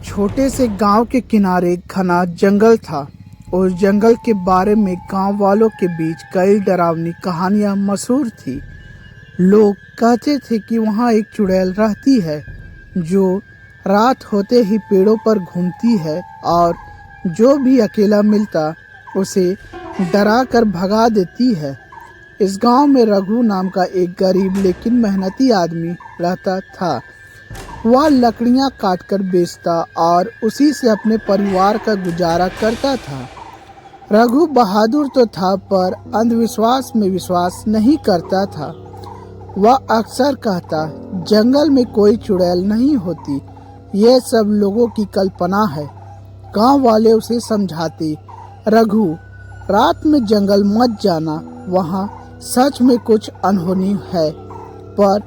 छोटे से गांव के किनारे घना जंगल था। उस जंगल के बारे में गांव वालों के बीच कई डरावनी कहानियां मशहूर थी। लोग कहते थे कि वहां एक चुड़ैल रहती है जो रात होते ही पेड़ों पर घूमती है और जो भी अकेला मिलता उसे डरा कर भगा देती है। इस गांव में रघु नाम का एक गरीब लेकिन मेहनती आदमी रहता था। वह लकड़ियां काटकर बेचता और उसी से अपने परिवार का गुजारा करता था। रघु बहादुर तो था पर अंधविश्वास में विश्वास नहीं करता था। वह अक्सर कहता, जंगल में कोई चुड़ैल नहीं होती, यह सब लोगों की कल्पना है। गांव वाले उसे समझाते, रघु रात में जंगल मत जाना, वहां सच में कुछ अनहोनी है। पर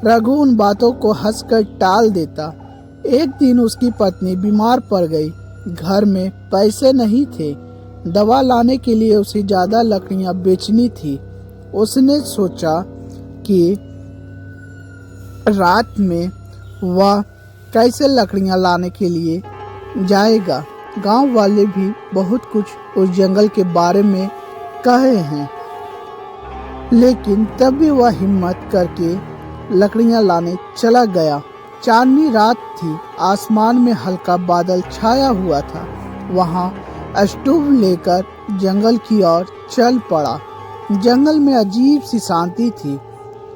रघु उन बातों को हंसकर टाल देता। एक दिन उसकी पत्नी बीमार पड़ गई। घर में पैसे नहीं थे। दवा लाने के लिए उसे ज्यादा लकड़ियां बेचनी थी। उसने सोचा कि रात में वह कैसे लकड़ियां लाने के लिए जाएगा। गांव वाले भी बहुत कुछ उस जंगल के बारे में कहे हैं, लेकिन तब भी वह हिम्मत करके लकड़ियां लाने चला गया। चांदनी रात थी, आसमान में हल्का बादल छाया हुआ था। वहां स्टोव लेकर जंगल की ओर चल पड़ा। जंगल में अजीब सी शांति थी,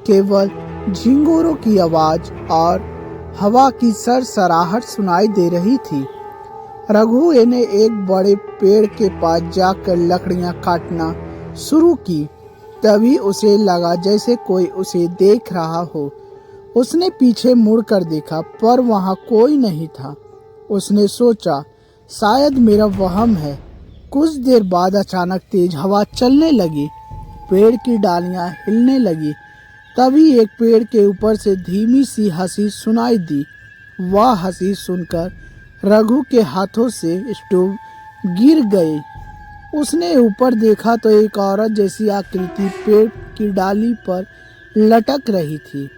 केवल झिंगुरों की आवाज और हवा की सरसराहट सुनाई दे रही थी। रघु ने एक बड़े पेड़ के पास जाकर लकड़ियां काटना शुरू की। तभी उसे लगा जैसे कोई उसे देख रहा हो। उसने पीछे मुड़कर देखा पर वहां कोई नहीं था। उसने सोचा, शायद मेरा वहम है। कुछ देर बाद अचानक तेज हवा चलने लगी, पेड़ की डालियां हिलने लगी। तभी एक पेड़ के ऊपर से धीमी सी हंसी सुनाई दी। वह हंसी सुनकर रघु के हाथों से स्टोव गिर गई। उसने ऊपर देखा तो एक औरत जैसी आकृति पेड़ की डाली पर लटक रही थी।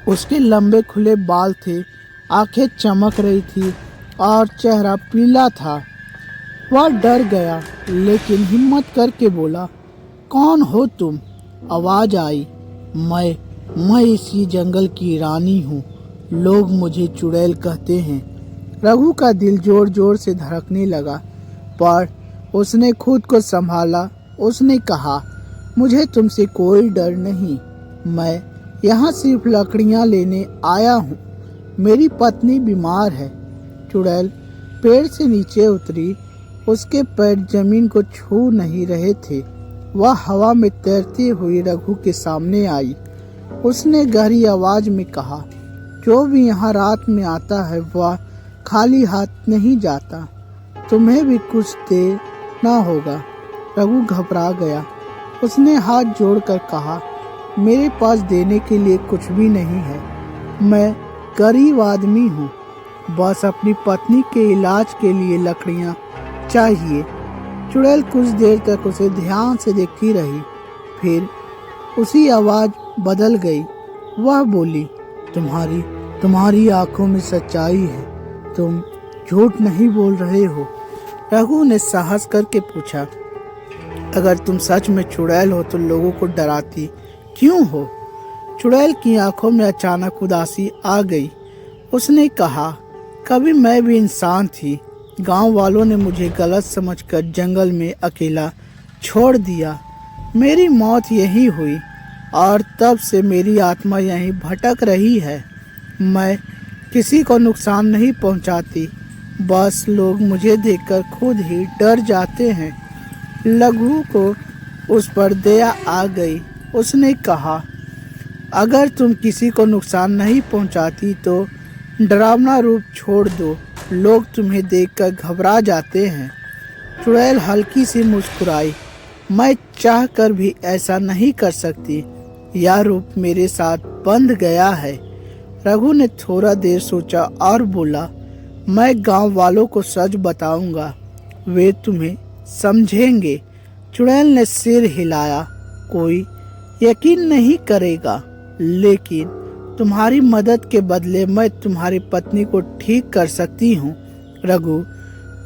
उसके लंबे खुले बाल थे, आंखें चमक रही थी और चेहरा पीला था। वह डर गया लेकिन हिम्मत करके बोला, कौन हो तुम? आवाज आई, मैं इसी जंगल की रानी हूँ। लोग मुझे चुड़ैल कहते हैं। रघु का दिल जोर जोर से धड़कने लगा, पर उसने खुद को संभाला। उसने कहा, मुझे तुमसे कोई डर नहीं। मैं यहाँ सिर्फ लकड़ियाँ लेने आया हूँ। मेरी पत्नी बीमार है। चुड़ैल पेड़ से नीचे उतरी। उसके पैर जमीन को छू नहीं रहे थे। वह हवा में तैरती हुई रघु के सामने आई। उसने गहरी आवाज में कहा, जो भी यहाँ रात में आता है वह खाली हाथ नहीं जाता। तुम्हें भी कुछ देर ना होगा। रघु घबरा गया। उसने हाथ जोड़कर कहा, मेरे पास देने के लिए कुछ भी नहीं है। मैं गरीब आदमी हूँ, बस अपनी पत्नी के इलाज के लिए लकड़ियाँ चाहिए। चुड़ैल कुछ देर तक उसे ध्यान से देखती रही, फिर उसी आवाज बदल गई। वह बोली, तुम्हारी आंखों में सच्चाई है, तुम झूठ नहीं बोल रहे हो। रघु ने साहस करके पूछा, अगर तुम सच में चुड़ैल हो तो लोगों को डराती क्यों हो? चुड़ैल की आंखों में अचानक उदासी आ गई। उसने कहा, कभी मैं भी इंसान थी। गांव वालों ने मुझे गलत समझकर जंगल में अकेला छोड़ दिया। मेरी मौत यही हुई और तब से मेरी आत्मा यहीं भटक रही है। मैं किसी को नुकसान नहीं पहुंचाती, बस लोग मुझे देखकर खुद ही डर जाते हैं। रघु को उस पर दया आ गई। उसने कहा, अगर तुम किसी को नुकसान नहीं पहुंचाती तो डरावना रूप छोड़ दो। लोग तुम्हें देखकर घबरा जाते हैं। चुड़ैल हल्की सी मुस्कुराई, मैं चाहकर भी ऐसा नहीं कर सकती। यह रूप मेरे साथ बंध गया है। रघु ने थोड़ा देर सोचा और बोला, मैं गांव वालों को सच बताऊंगा, वे तुम्हें समझेंगे। चुड़ैल ने सिर हिलाया, कोई यकीन नहीं करेगा, लेकिन तुम्हारी मदद के बदले मैं तुम्हारी पत्नी को ठीक कर सकती हूँ। रघु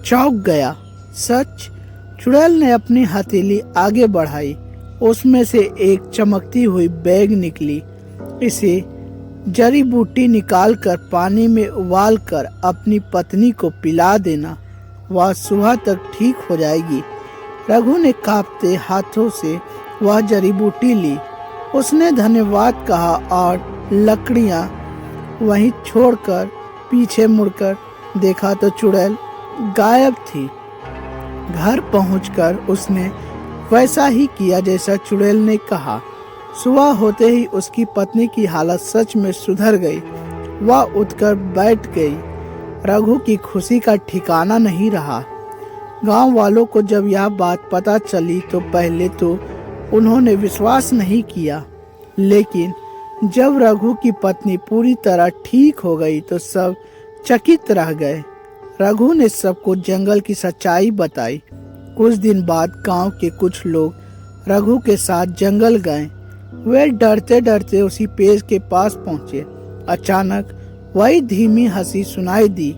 चौंक गया। सच? चुड़ैल ने अपनी हथेली आगे बढ़ाई। उसमें से एक चमकती हुई बैग निकली। इसे जड़ी बूटी निकालकर पानी में उबालकर अपनी पत्नी को पिला देना, वह सुबह तक ठीक हो जाएगी। रघु ने कांपते हाथों से वह जड़ी बूटी ली। उसने धन्यवाद कहा और लकड़ियां वहीं छोड़कर पीछे मुड़कर देखा तो चुड़ैल गायब थी। घर पहुंचकर उसने वैसा ही किया जैसा चुड़ैल ने कहा। सुबह होते ही उसकी पत्नी की हालत सच में सुधर गई। वह उठकर बैठ गई। रघु की खुशी का ठिकाना नहीं रहा। गांव वालों को जब यह बात पता चली तो पहले तो उन्होंने विश्वास नहीं किया, लेकिन जब रघु की पत्नी पूरी तरह ठीक हो गई तो सब चकित रह गए। रघु ने सबको जंगल की सच्चाई बताई। कुछ दिन बाद गांव के कुछ लोग रघु के साथ जंगल गए। वे डरते डरते उसी पेड़ के पास पहुंचे। अचानक वही धीमी हंसी सुनाई दी।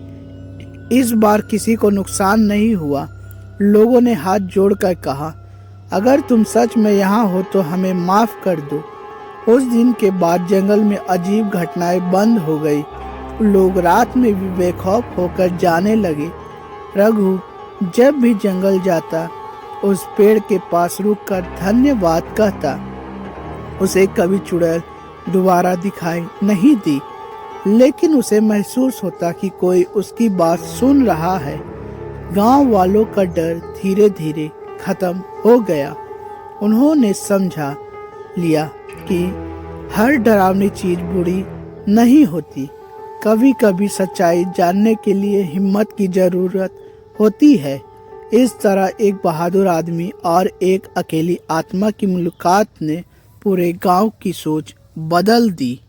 इस बार किसी को नुकसान नहीं हुआ। लोगों ने हाथ जोड़कर कहा, अगर तुम सच में यहाँ हो तो हमें माफ कर दो। उस दिन के बाद जंगल में अजीब घटनाएं बंद हो गई। लोग रात में भी बेखौफ होकर जाने लगे। रघु जब भी जंगल जाता उस पेड़ के पास रुककर धन्यवाद कहता। उसे कभी चुड़ैल दोबारा दिखाई नहीं दी, लेकिन उसे महसूस होता कि कोई उसकी बात सुन रहा है। गांव वालों का डर धीरे धीरे खत्म हो गया। उन्होंने समझा लिया कि हर डरावनी चीज बुरी नहीं होती। कभी कभी सच्चाई जानने के लिए हिम्मत की जरूरत होती है। इस तरह एक बहादुर आदमी और एक अकेली आत्मा की मुलाकात ने पूरे गांव की सोच बदल दी।